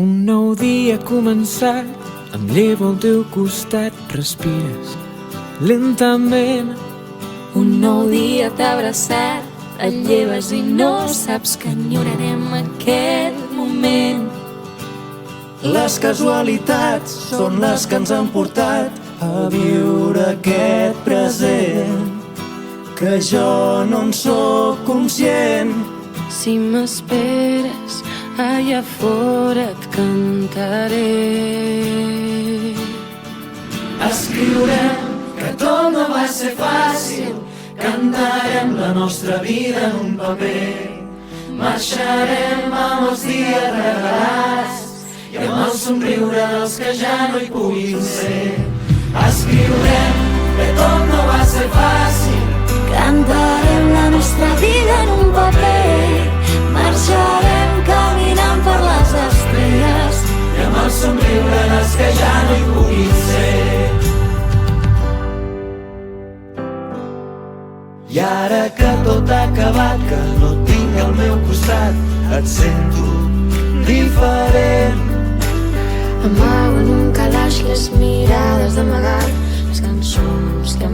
Un nou dia ha començat, em llevo al teu costat, respires lentament. Un nou dia t'ha abraçat, et lleves i no saps que enyorarem aquest moment. Les casualitats són les que ens han portat a viure aquest present, que jo no en sóc conscient. Si m'esperes, allà fora et cantaré. Escriurem que tot no va ser fàcil, cantarem la nostra vida en un paper, marxarem amb els dies regalats i amb el somriure dels que ja no hi puguin ser. Escriurem que tot no va ser fàcil, Cantarem la nostra vida en un paper, marxarem caminant per les estrelles i amb el somriure dels que ja no hi puguin ser. I ara que tot ha acabat, que no et tinc al meu costat, et sento diferent. Amago en un calaix les mirades d'amagat, les cançons que